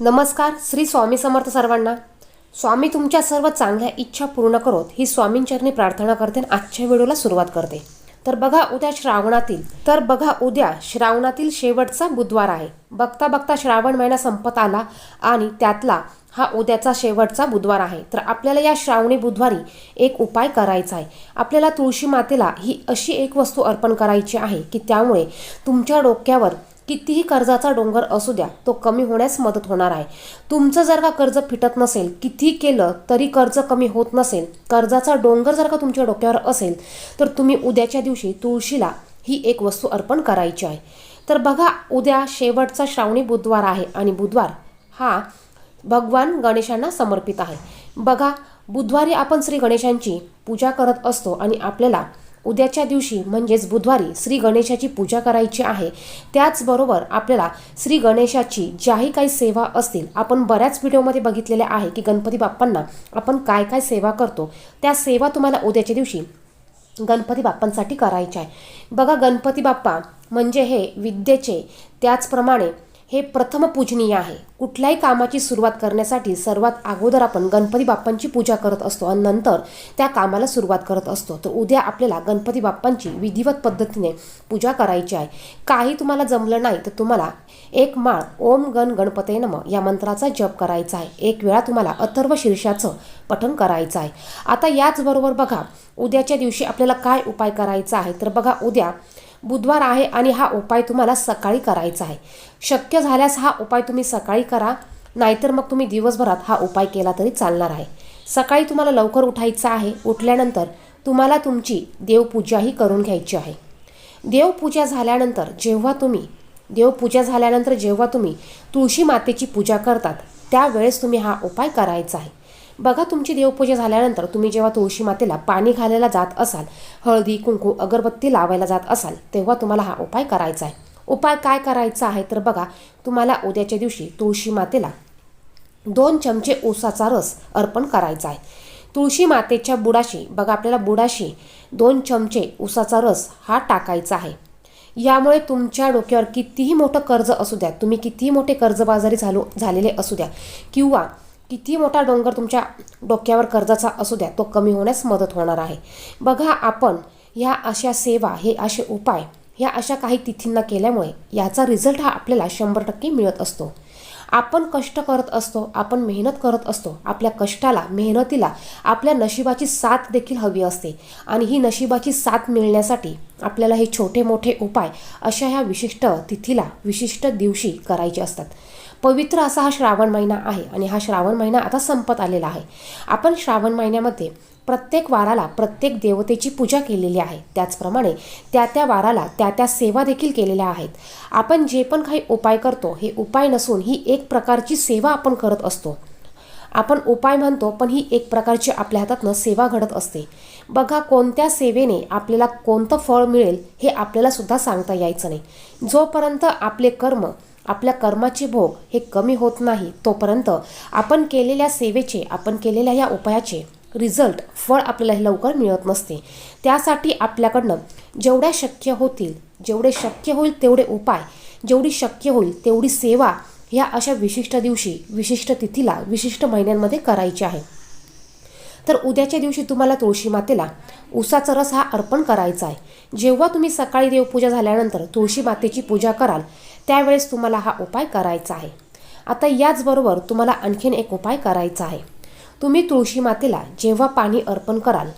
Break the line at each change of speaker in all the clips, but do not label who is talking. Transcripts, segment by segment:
नमस्कार. श्री स्वामी समर्थ सर्वांना. स्वामी तुमच्या सर्व चांगल्या इच्छा पूर्ण करोत ही स्वामींचरणी प्रार्थना करते आणि आजच्या व्हिडिओला सुरुवात करते. तर बघा उद्या श्रावणातील शेवटचा बुधवार आहे. बघता बघता श्रावण महिना संपत आला आणि त्यातला हा उद्याचा शेवटचा बुधवार आहे. तर आपल्याला या श्रावणी बुधवारी एक उपाय करायचा आहे. आपल्याला तुळशी मातेला ही अशी एक वस्तू अर्पण करायची आहे की त्यामुळे तुमच्या डोक्यावर कितीही कर्जाचा डोंगर असू द्या तो कमी होण्यास मदत होणार आहे. तुमचं जर का कर्ज फिटत नसेल, किती केलं तरी कर्ज कमी होत नसेल, कर्जाचा डोंगर जर का तुमच्या डोक्यावर असेल, तर तुम्ही उद्याच्या दिवशी तुळशीला ही एक वस्तू अर्पण करायची आहे. तर बघा, उद्या शेवटचा श्रावणी बुधवार आहे आणि बुधवार हा भगवान गणेशांना समर्पित आहे. बघा, बुधवारी आपण श्री गणेशांची पूजा करत असतो आणि आपल्याला उद्याच्या दिवशी म्हणजेच बुधवारी श्री गणेशाची पूजा करायची आहे. त्याचबरोबर आपल्याला श्री गणेशाची ज्याही काही सेवा असतील, आपण बऱ्याच व्हिडिओमध्ये बघितलेल्या आहे की गणपती बाप्पांना आपण काय काय सेवा करतो, त्या सेवा तुम्हाला उद्याच्या दिवशी गणपती बाप्पांसाठी करायच्या आहे. बघा, गणपती बाप्पा म्हणजे हे विद्येचे, त्याचप्रमाणे हे प्रथम पूजनीय आहे. कुठल्याही कामाची सुरुवात करण्यासाठी सर्वात अगोदर आपण गणपती बाप्पांची पूजा करत असतो आणि नंतर त्या कामाला सुरुवात करत असतो. तर उद्या आपल्याला गणपती बाप्पांची विधिवत पद्धतीने पूजा करायची आहे. काही तुम्हाला जमलं नाही तर तुम्हाला एक माळ ओम गण गणपते नमः या मंत्राचा जप करायचा आहे. एक वेळा तुम्हाला अथर्व शीर्षाचं पठण करायचं आहे. आता याचबरोबर बघा, उद्याच्या दिवशी आपल्याला काय उपाय करायचा आहे. तर बघा, उद्या बुधवार आहे आणि हा उपाय तुम्हाला सकाळी करायचा आहे. शक्य झाल्यास हा उपाय तुम्ही सकाळी करा, नाहीतर मग तुम्ही दिवसभरात हा उपाय केला तरी चालणार आहे. सकाळी तुम्हाला लवकर उठायचं आहे. उठल्यानंतर तुम्हाला तुमची देवपूजाही करून घ्यायची आहे. देवपूजा झाल्यानंतर जेव्हा तुम्ही तुळशी मातेची पूजा करतात त्यावेळेस तुम्ही हा उपाय करायचा आहे. बघा, तुमची देवपूजा झाल्यानंतर तुम्ही जेव्हा तुळशी मातेला पाणी घालायला जात असाल, हळदी कुंकू अगरबत्ती लावायला जात असाल, तेव्हा तुम्हाला हा उपाय करायचा आहे. उपाय काय करायचा आहे तर बघा, तुम्हाला उद्याच्या दिवशी तुळशी मातेला 2 चमचे ऊसाचा रस अर्पण करायचा आहे. तुळशी मातेच्या बुडाशी बघा, आपल्याला बुडाशी 2 चमचे ऊसाचा रस हा टाकायचा आहे. यामुळे तुमच्या डोक्यावर कितीही मोठं कर्ज असू द्या, तुम्ही कितीही मोठे कर्जबाजारी झालेले असू द्या, किंवा किती मोठा डोंगर तुमच्या डोक्यावर कर्जाचा असू द्या, तो कमी होण्यास मदत होणार आहे. बघा, आपण ह्या अशा सेवा, हे असे उपाय ह्या अशा काही तिथींना केल्यामुळे याचा रिझल्ट हा आपल्याला 100% मिळत असतो. आपण कष्ट करत असतो, आपण मेहनत करत असतो. आपल्या कष्टाला, मेहनतीला आपल्या नशिबाची साथ देखील हवी असते आणि ही नशिबाची साथ मिळण्यासाठी आपल्याला हे छोटे मोठे उपाय अशा ह्या विशिष्ट तिथीला, विशिष्ट दिवशी करायचे असतात. पवित्र असा हा श्रावण महिना आहे आणि हा श्रावण महिना आता संपत आलेला आहे. आपण श्रावण महिन्यामध्ये प्रत्येक वाराला प्रत्येक देवतेची पूजा केलेली आहे. त्याचप्रमाणे त्या वाराला त्या सेवा देखील केलेल्या आहेत. आपण जे पण काही उपाय करतो, हे उपाय नसून ही एक प्रकारची सेवा आपण करत असतो. आपण उपाय म्हणतो, पण ही एक प्रकारची आपल्या हातातनं सेवा घडत असते. बघा, कोणत्या सेवेने आपल्याला कोणतं फळ मिळेल हे आपल्याला सुद्धा सांगता यायचं नाही. जोपर्यंत आपल्या कर्माचे भोग हे कमी होत नाही, तोपर्यंत आपण केलेल्या सेवेचे, आपण केलेल्या या उपायाचे रिझल्ट, फळ आपल्याला हे लवकर मिळत नसते. त्यासाठी आपल्याकडनं जेवढे शक्य होईल तेवढे उपाय, जेवढी शक्य होईल तेवढी सेवा ह्या अशा विशिष्ट दिवशी, विशिष्ट तिथीला, विशिष्ट महिन्यांमध्ये करायची आहे. तर उद्याच्या दिवशी तुम्हाला तुळशी मातेला ऊसाचा रस हा अर्पण करायचा आहे. जेव्हा तुम्ही सकाळी देवपूजा झाल्यानंतर तुळशी मातेची पूजा कराल त्यावेळेस तुम्हाला हा उपाय करायचा आहे. आता याचबरोबर तुम्हाला आणखीन एक उपाय करायचा आहे. तुम्ही तुळशी मातेला जेव्हा पाणी अर्पण कराल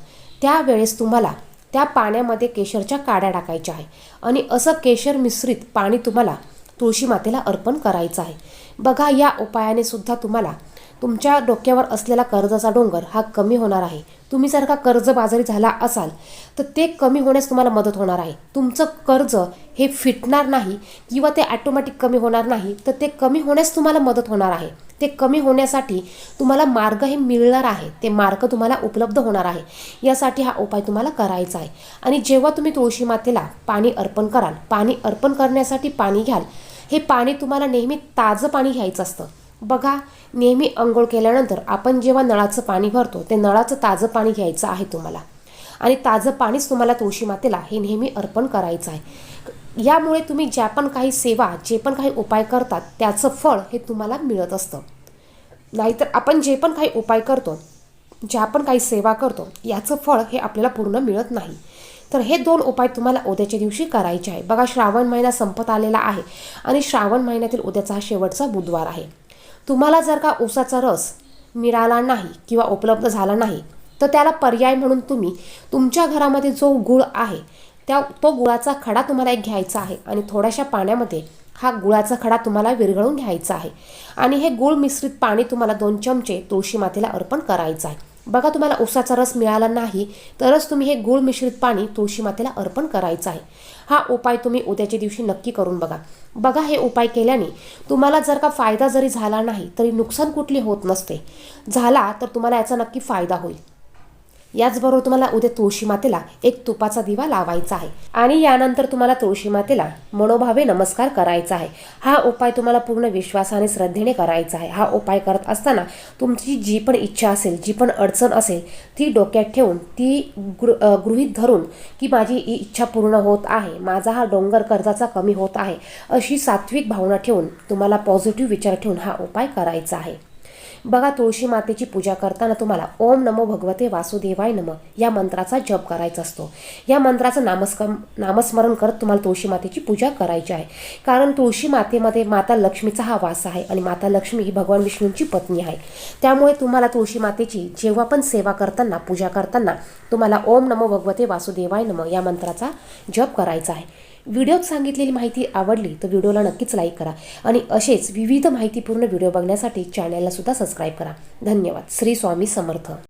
त्यावेळेस तुम्हाला त्या पाण्यामध्ये केशरच्या काड्या टाकायच्या आहे आणि असं केशर मिश्रित पाणी तुम्हाला तुळशी मातेला अर्पण करायचं आहे. बघा, या उपायाने सुद्धा तुम्हाला तुमच्या डोक्यावर असलेला कर्जाचा डोंगर हा कमी होणार आहे. तुम्ही जर का कर्जबाजारी झाला असाल तर ते कमी होण्यास तुम्हाला मदत होणार आहे. तुमचं कर्ज हे फिटणार नाही किंवा ते ॲटोमॅटिक कमी होणार नाही, तर ते कमी होण्यास तुम्हाला मदत होणार आहे. ते कमी होण्यासाठी तुम्हाला मार्ग हे मिळणार आहे, ते मार्ग तुम्हाला उपलब्ध होणार आहे. यासाठी हा उपाय तुम्हाला करायचा आहे. आणि जेव्हा तुम्ही तुळशी मातेला पाणी अर्पण कराल, पाणी अर्पण करण्यासाठी पाणी घ्याल, हे पाणी तुम्हाला नेहमी ताजं पाणी घ्यायचं असतं. बघा, नेहमी अंघोळ केल्यानंतर आपण जेव्हा नळाचं पाणी भरतो ते नळाचं ताजं पाणी घ्यायचं आहे तुम्हाला आणि ताजं पाणीच तुम्हाला तुळशी मातेला हे नेहमी अर्पण करायचं आहे. यामुळे तुम्ही ज्या पण काही सेवा, जे पण काही उपाय करतात त्याचं फळ हे तुम्हाला मिळत असतं. नाहीतर आपण जे पण काही उपाय करतो, ज्या पण काही सेवा करतो, याचं फळ हे आपल्याला पूर्ण मिळत नाही. तर हे 2 उपाय तुम्हाला उद्याच्या दिवशी करायचे आहे. बघा, श्रावण महिना संपत आलेला आहे आणि श्रावण महिन्यातील उद्याचा हा शेवटचा बुधवार आहे. तुम्हाला जर का ऊसाचा रस मिळाला नाही किंवा उपलब्ध झाला नाही, तर त्याला पर्याय म्हणून तुम्ही तुमच्या घरामध्ये जो गूळ आहे तो गुळाचा खडा तुम्हाला एक घ्यायचा आहे आणि थोड्याशा पाण्यामध्ये हा गुळाचा खडा तुम्हाला विरघळून घ्यायचा आहे आणि हे गूळ मिश्रित पाणी तुम्हाला 2 चमचे तुळशी मातेला अर्पण करायचं आहे. बघा, तुम्हाला ऊसाचा रस मिळाला नाही तरच तुम्ही हे गूळ मिश्रित पाणी तुळशी मातेला अर्पण करायचं आहे. हा उपाय तुम्ही उद्याच्या दिवशी नक्की करून बघा. बघा, हे उपाय केल्याने तुम्हाला जर का फायदा जरी झाला नाही तरी नुकसान कुठले होत नसते. झाला तर तुम्हाला याचा नक्की फायदा होईल. याचबरोबर तुम्हाला उद्या तुळशी मातेला एक तुपाचा दिवा लावायचा आहे आणि यानंतर तुम्हाला तुळशी मातेला मनोभावे नमस्कार करायचा आहे. हा उपाय तुम्हाला पूर्ण विश्वासाने श्रद्धेने करायचा आहे. हा उपाय करत असताना तुमची जी पण इच्छा असेल, जी पण अडचण असेल ती डोक्यात ठेवून, ती गृहीत धरून की माझी ही इच्छा पूर्ण होत आहे, माझा हा डोंगर कर्जाचा कमी होत आहे, अशी सात्विक भावना ठेवून, तुम्हाला पॉझिटिव्ह विचार ठेवून हा उपाय करायचा आहे. बघा, तुळशी मातेची पूजा करताना तुम्हाला ओम नमो भगवते वासुदेवाय नमः या मंत्राचा जप करायचा असतो. या मंत्राचं नामस्मरण करत तुम्हाला तुळशी मातेची पूजा करायची आहे. कारण तुळशी मातेमध्ये माता लक्ष्मीचा हा वास आहे आणि माता लक्ष्मी ही भगवान विष्णूंची पत्नी आहे. त्यामुळे तुम्हाला तुळशी मातेची जेव्हा पण सेवा करताना, पूजा करताना तुम्हाला ओम नमो भगवते वासुदेवाय नमः या मंत्राचा जप करायचा आहे. व्हिडिओत सांगितलेली माहिती आवडली तर व्हिडिओला नक्कीच लाईक करा आणि असेच विविध माहितीपूर्ण व्हिडिओ बघण्यासाठी चॅनलला सुद्धा सबस्क्राईब करा. धन्यवाद. श्री स्वामी समर्थ.